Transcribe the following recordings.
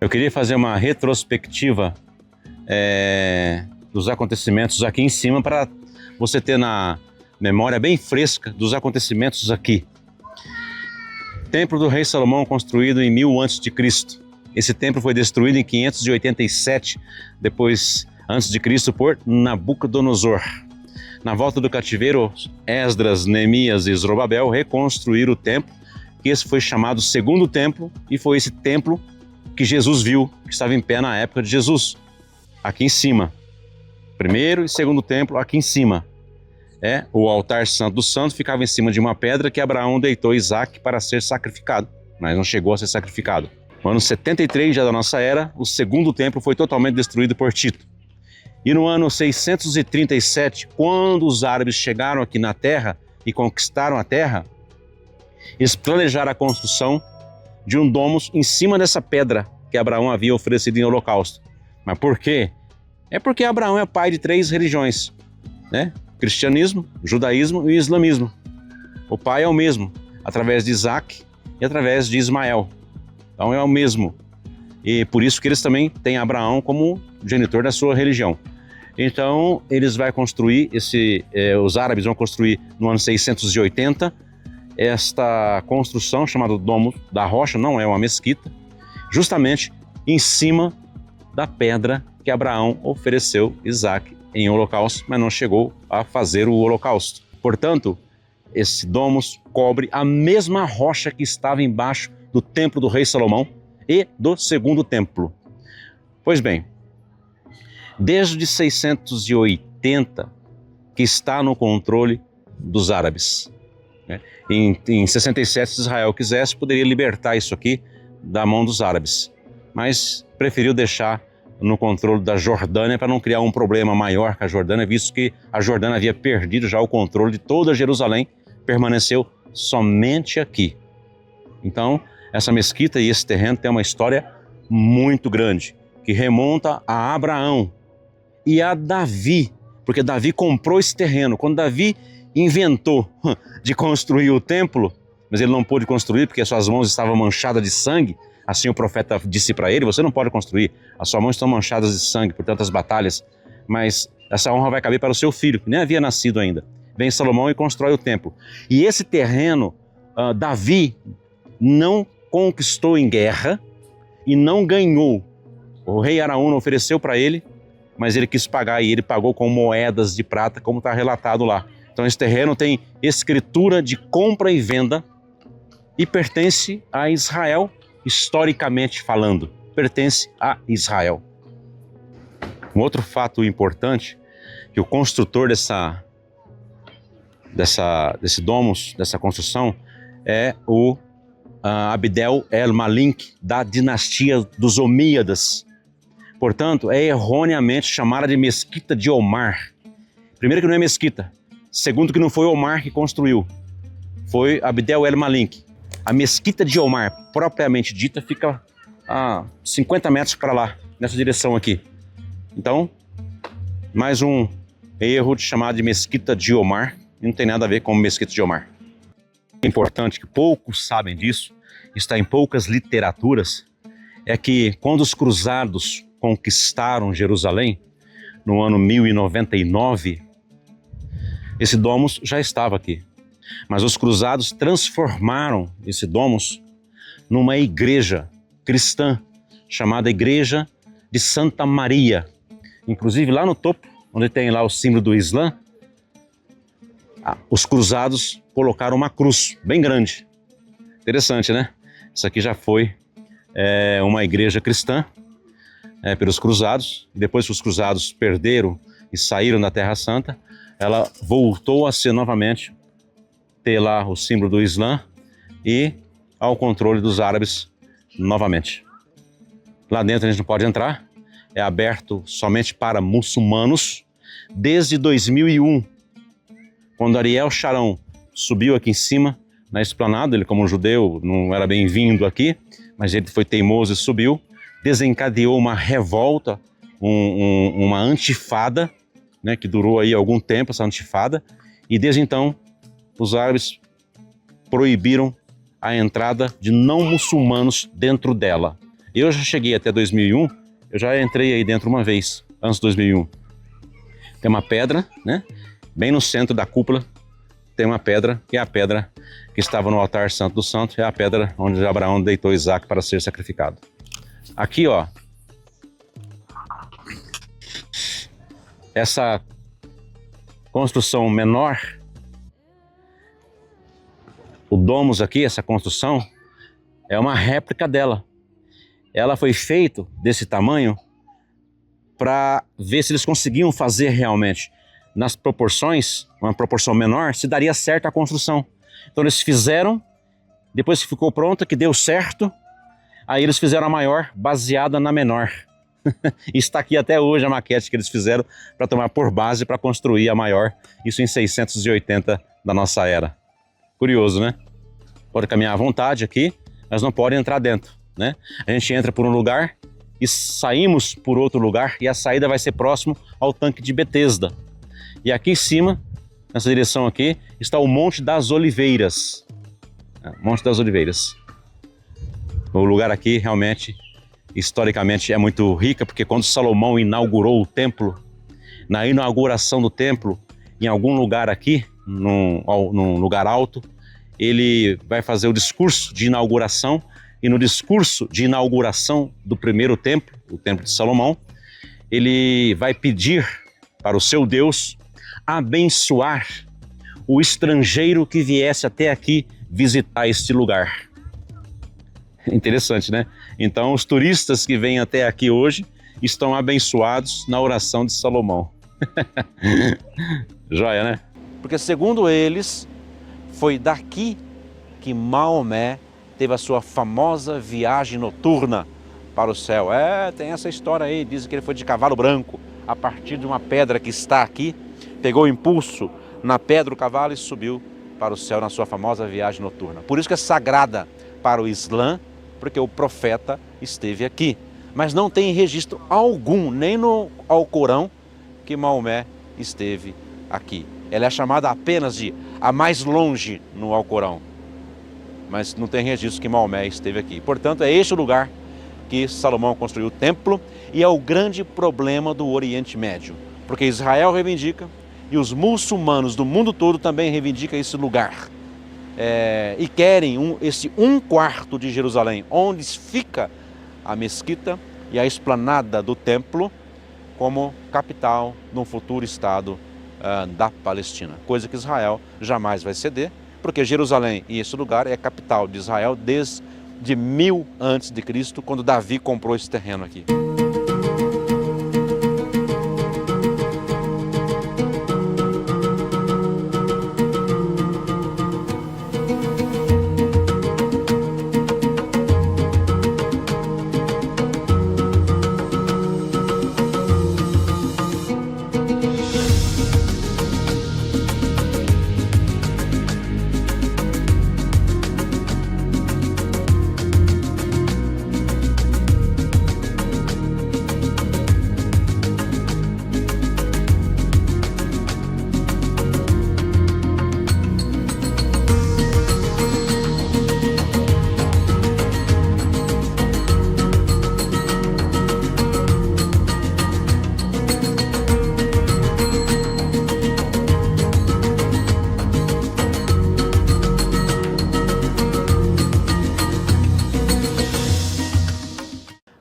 Eu queria fazer uma retrospectiva dos acontecimentos aqui em cima para você ter na memória bem fresca dos acontecimentos aqui. Templo do rei Salomão construído em 1000 a.C. Esse templo foi destruído em 587 a.C. por Nabucodonosor. Na volta do cativeiro, Esdras, Neemias e Zorobabel reconstruíram o templo, que esse foi chamado Segundo Templo, e foi esse templo que Jesus viu, que estava em pé na época de Jesus, aqui em cima. Primeiro e segundo templo aqui em cima. O altar santo do santo ficava em cima de uma pedra que Abraão deitou Isaac para ser sacrificado, mas não chegou a ser sacrificado. No ano 73 já da nossa era, o segundo templo foi totalmente destruído por Tito. E no ano 637, quando os árabes chegaram aqui na terra e conquistaram a terra, eles planejaram a construção de um domus em cima dessa pedra que Abraão havia oferecido em holocausto. Mas por quê? É porque Abraão é pai de 3 religiões, né? Cristianismo, judaísmo e islamismo. O pai é o mesmo, através de Isaac e através de Ismael. Então é o mesmo. E por isso que eles também têm Abraão como genitor da sua religião. Então eles vão construir, os árabes vão construir no ano 680, esta construção chamada Domo da Rocha, não é uma mesquita, justamente em cima da pedra que Abraão ofereceu Isaac em holocausto, mas não chegou a fazer o holocausto. Portanto, esse domus cobre a mesma rocha que estava embaixo do templo do rei Salomão e do segundo templo. Pois bem, desde 680 que está no controle dos árabes. Em 67, se Israel quisesse, poderia libertar isso aqui da mão dos árabes, mas preferiu deixar no controle da Jordânia para não criar um problema maior com a Jordânia, visto que a Jordânia havia perdido já o controle de toda Jerusalém, permaneceu somente aqui. Então, essa mesquita e esse terreno tem uma história muito grande, que remonta a Abraão e a Davi, porque Davi comprou esse terreno. Quando Davi inventou de construir o templo, mas ele não pôde construir porque suas mãos estavam manchadas de sangue, assim o profeta disse para ele: você não pode construir, as suas mãos estão manchadas de sangue por tantas batalhas, mas essa honra vai caber para o seu filho, que nem havia nascido ainda. Vem Salomão e constrói o templo. E esse terreno, Davi não conquistou em guerra e não ganhou. O rei Araúna ofereceu para ele, mas ele quis pagar e ele pagou com moedas de prata, como está relatado lá. Então esse terreno tem escritura de compra e venda e pertence a Israel, historicamente falando, pertence a Israel. Um outro fato importante, que o construtor desse domus, dessa construção, é o Abdel el-Malik, da dinastia dos Omíadas. Portanto, é erroneamente chamada de Mesquita de Omar. Primeiro que não é mesquita, segundo que não foi Omar que construiu, foi Abdel el-Malik. A Mesquita de Omar, propriamente dita, fica a 50 metros para lá, nessa direção aqui. Então, mais um erro de chamar de Mesquita de Omar, não tem nada a ver com Mesquita de Omar. É importante, que poucos sabem disso, está em poucas literaturas, é que quando os cruzados conquistaram Jerusalém, no ano 1099, esse domus já estava aqui. Mas os cruzados transformaram esse domus numa igreja cristã, chamada Igreja de Santa Maria. Inclusive lá no topo, onde tem lá o símbolo do Islã, os cruzados colocaram uma cruz bem grande. Interessante, né? Isso aqui já foi uma igreja cristã pelos cruzados. Depois que os cruzados perderam e saíram da Terra Santa, ela voltou a ser novamente, ter lá o símbolo do Islã e ao controle dos árabes novamente. Lá dentro a gente não pode entrar, é aberto somente para muçulmanos desde 2001, quando Ariel Sharon subiu aqui em cima na esplanada. Ele, como judeu, não era bem-vindo aqui, mas ele foi teimoso e subiu, desencadeou uma revolta, uma antifada, né, que durou aí algum tempo, essa antifada, e desde então os árabes proibiram a entrada de não muçulmanos dentro dela. Eu já cheguei até 2001, eu já entrei aí dentro uma vez, antes de 2001. Tem uma pedra, né? Bem no centro da cúpula tem uma pedra, que é a pedra que estava no altar santo do santo, é a pedra onde Abraão deitou Isaac para ser sacrificado. Aqui, ó, essa construção menor, o domus aqui, essa construção, é uma réplica dela. Ela foi feita desse tamanho para ver se eles conseguiam fazer realmente nas proporções, uma proporção menor, se daria certo a construção. Então eles fizeram, depois que ficou pronta, que deu certo, aí eles fizeram a maior baseada na menor. Está aqui até hoje a maquete que eles fizeram para tomar por base para construir a maior, isso em 680 da nossa era. Curioso, né? Pode caminhar à vontade aqui, mas não pode entrar dentro, né? A gente entra por um lugar e saímos por outro lugar, e a saída vai ser próximo ao tanque de Betesda. E aqui em cima, nessa direção aqui, está o Monte das Oliveiras. Monte das Oliveiras. O lugar aqui realmente, historicamente, é muito rica, porque quando Salomão inaugurou o templo, na inauguração do templo, em algum lugar aqui, num lugar alto, ele vai fazer o discurso de inauguração, e no discurso de inauguração do primeiro templo, o templo de Salomão, ele vai pedir para o seu Deus abençoar o estrangeiro que viesse até aqui visitar este lugar. Interessante, né? Então, os turistas que vêm até aqui hoje estão abençoados na oração de Salomão. Joia, né? Porque, segundo eles, foi daqui que Maomé teve a sua famosa viagem noturna para o céu. Tem essa história aí, dizem que ele foi de cavalo branco, a partir de uma pedra que está aqui, pegou impulso na pedra do cavalo e subiu para o céu na sua famosa viagem noturna. Por isso que é sagrada para o Islã, porque o profeta esteve aqui. Mas não tem registro algum, nem no Alcorão, que Maomé esteve aqui. Ela é chamada apenas de a mais longe no Alcorão, mas não tem registro que Maomé esteve aqui. Portanto, é este o lugar que Salomão construiu o templo, e é o grande problema do Oriente Médio, porque Israel reivindica e os muçulmanos do mundo todo também reivindicam esse lugar. E querem esse 1/4 de Jerusalém, onde fica a mesquita e a esplanada do templo, como capital de um futuro Estado da Palestina. Coisa que Israel jamais vai ceder, porque Jerusalém e esse lugar é a capital de Israel desde 1000 a.C., quando Davi comprou esse terreno aqui.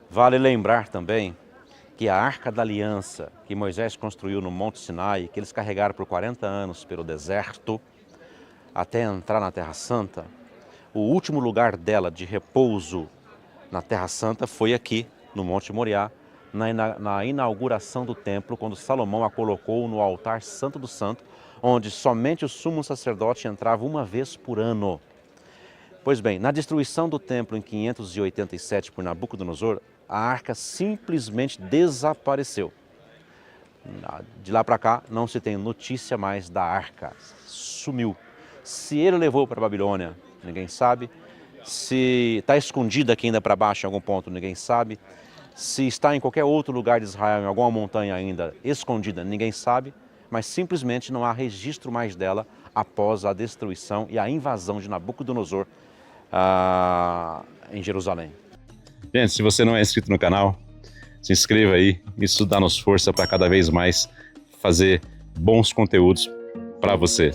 Vale lembrar também que a Arca da Aliança que Moisés construiu no Monte Sinai, que eles carregaram por 40 anos pelo deserto, até entrar na Terra Santa, o último lugar dela de repouso na Terra Santa foi aqui, no Monte Moriá, na inauguração do templo, quando Salomão a colocou no altar santo do santo, onde somente o sumo sacerdote entrava uma vez por ano. Pois bem, na destruição do templo em 587 por Nabucodonosor, a arca simplesmente desapareceu. De lá para cá não se tem notícia mais da arca, sumiu. Se ele levou para a Babilônia, ninguém sabe. Se está escondida aqui ainda para baixo em algum ponto, ninguém sabe. Se está em qualquer outro lugar de Israel, em alguma montanha ainda escondida, ninguém sabe. Mas simplesmente não há registro mais dela após a destruição e a invasão de Nabucodonosor em Jerusalém. Gente, se você não é inscrito no canal, se inscreva aí. Isso dá-nos força para cada vez mais fazer bons conteúdos para você.